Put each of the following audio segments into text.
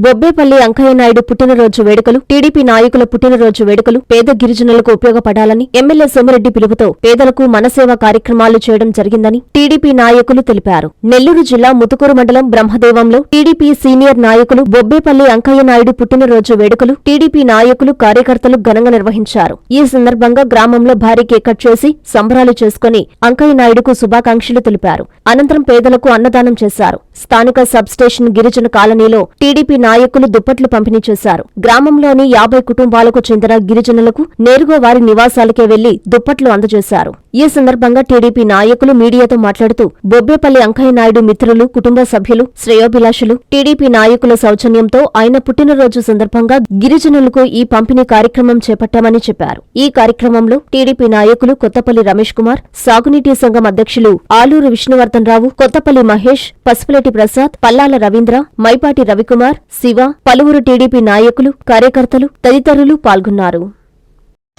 బొబ్బేపల్లి అంకయ్య నాయుడు పుట్టినరోజు వేడుకలు, టీడీపీ నాయకుల పుట్టినరోజు వేడుకలు పేద గిరిజనులకు ఉపయోగపడాలని ఎమ్మెల్యే సోమిరెడ్డి పిలుపుతో పేదలకు మనసేవ కార్యక్రమాలు చేయడం జరిగిందని టీడీపీ నాయకులు తెలిపారు. నెల్లూరు జిల్లా ముతుకూరు మండలం బ్రహ్మదేవంలో టీడీపీ సీనియర్ నాయకులు బొబ్బేపల్లి అంకయ్య నాయుడు పుట్టినరోజు వేడుకలు టీడీపీ నాయకులు, కార్యకర్తలు ఘనంగా నిర్వహించారు. ఈ సందర్భంగా గ్రామంలో భారీ కేక్ కట్ చేసి సంబరాలు చేసుకుని అంకయ్య నాయుడుకు శుభాకాంక్షలు తెలిపారు. అనంతరం పేదలకు అన్నదానం చేశారు. స్థానిక సబ్ స్టేషన్ గిరిజన కాలనీలో టీడీపీ నాయకులు దుప్పట్లు పంపిణీ చేశారు. గ్రామంలోని 50 కుటుంబాలకు చెందిన గిరిజనులకు నేరుగా వారి నివాసాలకే వెళ్లి దుప్పట్లు అందజేశారు. ఈ సందర్భంగా టీడీపీ నాయకులు మీడియాతో మాట్లాడుతూ బొబ్బేపల్లి అంకయ్య నాయుడు మిత్రులు, కుటుంబ సభ్యులు, శ్రేయోభిలాషులు టీడీపీ నాయకుల సౌజన్యంతో ఆయన పుట్టినరోజు సందర్భంగా గిరిజనులకు ఈ పంపిణీ కార్యక్రమం చేపట్టామని చెప్పారు. ఈ కార్యక్రమంలో టీడీపీ నాయకులు కొత్తపల్లి రమేష్ కుమార్, సాగునీటి సంఘం అధ్యక్షులు ఆలూరు విష్ణువర్ధన్ రావు, కొత్తపల్లి మహేష్, పసుపులేటి ప్రసాద్, పల్లాల రవీంద్ర, మైపాటి రవికుమార్, శివ, పలువురు టీడీపీ నాయకులు, కార్యకర్తలు తదితరులు పాల్గొన్నారు.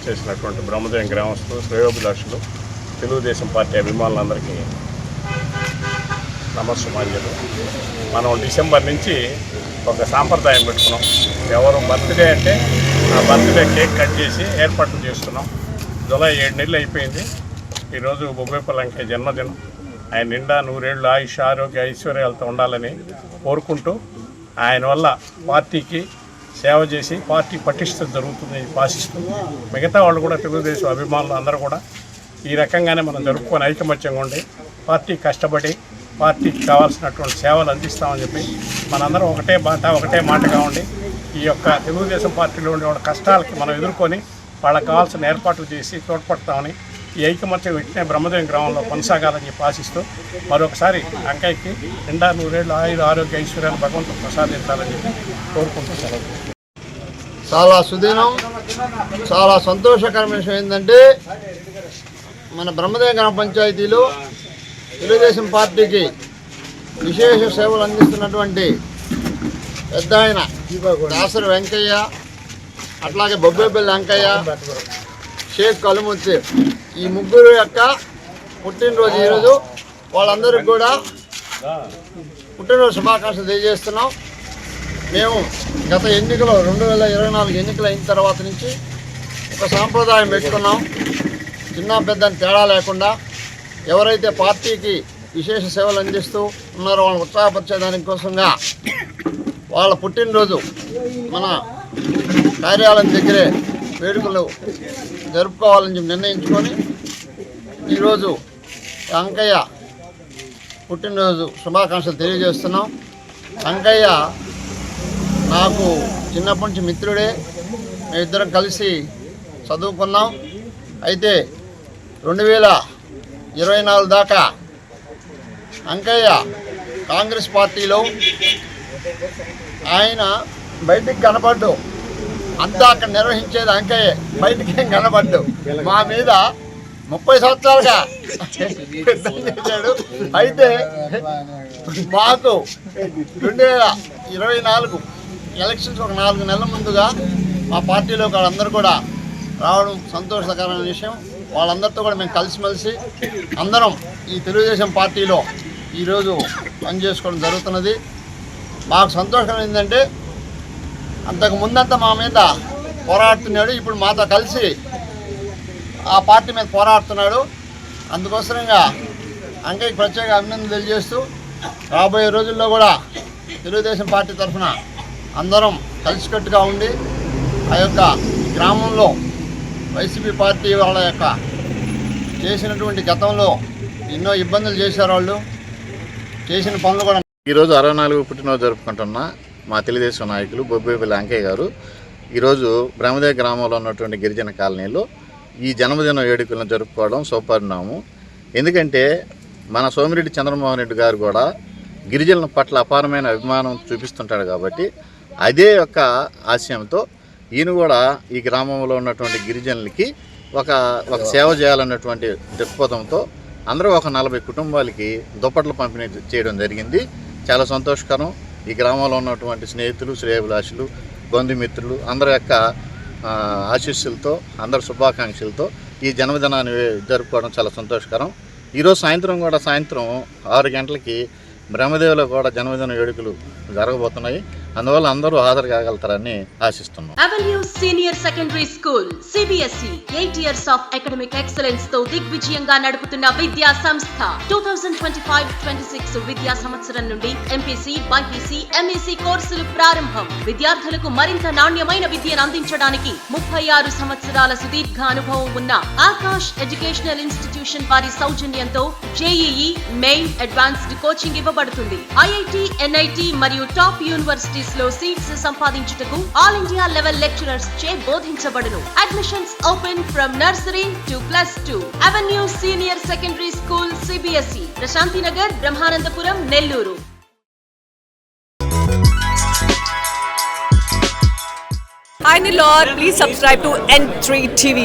చేసినటువంటి బ్రహ్మదేవం గ్రామస్తులు, శ్రేయోభిలాషులు, తెలుగుదేశం పార్టీ అభిమానులందరికీ నమస్సుమాంజలు. మనం డిసెంబర్ నుంచి ఒక సాంప్రదాయం పెట్టుకున్నాం. ఎవరు బర్త్డే అంటే ఆ బర్త్డే కేక్ కట్ చేసి ఏర్పాట్లు చేస్తున్నాం. జూలై 7 నెలలు అయిపోయింది. ఈరోజు బొబ్బేపల్లి అంకయ్య జన్మదినం. ఆయన నిండా 100 ఏళ్ళు ఆయుష్, ఆరోగ్య, ఐశ్వర్యాలతో ఉండాలని కోరుకుంటూ ఆయన వల్ల పార్టీకి సేవ చేసి పార్టీ పటిష్టత జరుగుతుందని ఆశిస్తూ మిగతా వాళ్ళు కూడా తెలుగుదేశం అభిమానులు అందరూ కూడా ఈ రకంగానే మనం జరుపుకొని ఐకమత్యంగా ఉండి పార్టీ కష్టపడి పార్టీకి కావాల్సినటువంటి సేవలు అందిస్తామని చెప్పి మనందరం ఒకటే బాట, ఒకటే మాటగా ఉండి ఈ యొక్క తెలుగుదేశం పార్టీలో ఉండే వాళ్ళ కష్టాలకి మనం ఎదుర్కొని వాళ్ళకి కావాల్సిన ఏర్పాట్లు చేసి తోడ్పడతామని ఈ ఐకమత్యం వెంటనే బ్రహ్మదేవం గ్రామంలో కొనసాగాలని చెప్పి ఆశిస్తూ మరొకసారి అంకయ్యకి నిండా 100 ఏళ్ళు ఆరోగ్య, ఐశ్వర్యాలు భగవంతుడు ప్రసాదించాలని చెప్పి కోరుకుంటూ సెలవు. చాలా సుదినం, చాలా సంతోషకరమైన విషయం ఏంటంటే మన బ్రహ్మదేవ గ్రామ పంచాయతీలో తెలుగుదేశం పార్టీకి విశేష సేవలు అందిస్తున్నటువంటి పెద్ద ఆయన దాసరి వెంకయ్య, అట్లాగే బొబ్బేపల్లి అంకయ్య, షేక్ కలుముత్తి, ఈ ముగ్గురు యొక్క పుట్టినరోజు ఈరోజు. వాళ్ళందరికీ కూడా పుట్టినరోజు శుభాకాంక్షలు తెలియజేస్తున్నాం. మేము గత ఎన్నికలు 2024 ఎన్నికలు అయిన తర్వాత నుంచి ఒక సాంప్రదాయం పెట్టుకున్నాం. చిన్న పెద్దని తేడా లేకుండా ఎవరైతే పార్టీకి విశేష సేవలు అందిస్తూ ఉన్నారో వాళ్ళని ఉత్సాహపరిచేదాని కోసంగా వాళ్ళ పుట్టినరోజు మన కార్యాలయం దగ్గరే వేడుకలు జరుపుకోవాలని చెప్పి నిర్ణయించుకొని ఈరోజు అంకయ్య పుట్టినరోజు శుభాకాంక్షలు తెలియజేస్తున్నాం. అంకయ్య నాకు చిన్నప్పటి నుంచి మిత్రుడే. మేమిద్దరం కలిసి చదువుకున్నాం. అయితే 2024 దాకా అంకయ్య కాంగ్రెస్ పార్టీలో ఆయన బయటికి కనపడ్డు. అంతా అక్కడ నిర్వహించేది అంకయ్య, బయటికి ఏం కనపడ్డు. మా మీద 30 సంవత్సరాలుగా చేశాడు. అయితే మాకు 2024 ఎలక్షన్స్ ఒక 4 నెలల ముందుగా మా పార్టీలో వాళ్ళందరూ కూడా రావడం సంతోషకరమైన విషయం. వాళ్ళందరితో కూడా మేము కలిసిమెలిసి అందరం ఈ తెలుగుదేశం పార్టీలో ఈరోజు పనిచేసుకోవడం జరుగుతున్నది. మాకు సంతోషం ఏంటంటే అంతకు ముందంతా మా మీద పోరాడుతున్నాడు, ఇప్పుడు మాతో కలిసి ఆ పార్టీ మీద పోరాడుతున్నాడు. అందుకోసంగా అంకయ్యకి ప్రత్యేక అభినందనలు తెలియజేస్తూ రాబోయే రోజుల్లో కూడా తెలుగుదేశం పార్టీ తరఫున అందరం కలిసికట్టుగా ఉండి ఆ యొక్క గ్రామంలో వైసీపీ పార్టీ వాళ్ళ యొక్క చేసినటువంటి గతంలో ఎన్నో ఇబ్బందులు చేశారు. వాళ్ళు చేసిన పనులు కూడా ఈరోజు 64వ పుట్టినరోజు జరుపుకుంటున్న మా తెలుగుదేశం నాయకులు బొబ్బేపల్లి అంకయ్య గారు ఈరోజు బ్రహ్మదేవ గ్రామంలో ఉన్నటువంటి గిరిజన కాలనీలో ఈ జన్మదిన వేడుకలను జరుపుకోవడం సౌపరిణామం. ఎందుకంటే మన సోమిరెడ్డి చంద్రమోహన్ రెడ్డి గారు కూడా గిరిజనుల పట్ల అపారమైన అభిమానం చూపిస్తుంటాడు. కాబట్టి అదే యొక్క ఆశయంతో ఈయన కూడా ఈ గ్రామంలో ఉన్నటువంటి గిరిజనులకి ఒక సేవ చేయాలన్నటువంటి దృక్పథంతో అందరూ ఒక 40 కుటుంబాలకి దుప్పట్లు పంపిణీ చేయడం జరిగింది. చాలా సంతోషకరం. ఈ గ్రామంలో ఉన్నటువంటి స్నేహితులు, శ్రేయోభిలాషులు, బంధుమిత్రులు అందరి యొక్క ఆశీస్సులతో, అందరి శుభాకాంక్షలతో ఈ జన్మదినాన్ని జరుపుకోవడం చాలా సంతోషకరం. ఈరోజు సాయంత్రం 6 గంటలకి బ్రహ్మదేవులో కూడా జన్మదిన వేడుకలు జరగబోతున్నాయి. అందువల్ల అందరూ హాజరు కాగలుగుతారని ఆశిస్తున్నాం. Avenue senior secondary school CBSE 8 years of academic excellence తో దిగ్విజయంగా నడుపుతున్న విద్యా సంస్థ. 2025-26 విద్యా సంవత్సరం నుండి MPC, BPC, MEC కోర్సులు ప్రారంభం. విద్యార్థులకు మరింత నాణ్యమైన విద్యను అందించడానికి 36 సంవత్సరాల సుదీర్ఘ అనుభవం ఉన్న ఆకాష్ ఎడ్యుకేషనల్ ఇన్స్టిట్యూషన్ వారి సౌజన్యంతో JEE, మెయిన్, అడ్వాన్స్డ్ కోచింగ్ ఇవ్వబడుతుంది. IIT, NIT మరియు టాప్ యూనివర్సిటీస్ లో సీట్స్ సంపాదించుటకు ఆల్ ఇండియా లెవెల్ లెక్చరర్స్ చే బోధించబడును. Admissions open from nursery to +2. Avenue senior secondary school CBSE, Prashanti Nagar, Brahmanandapuram, Nellore. Hi Nilor, please subscribe to N3 TV.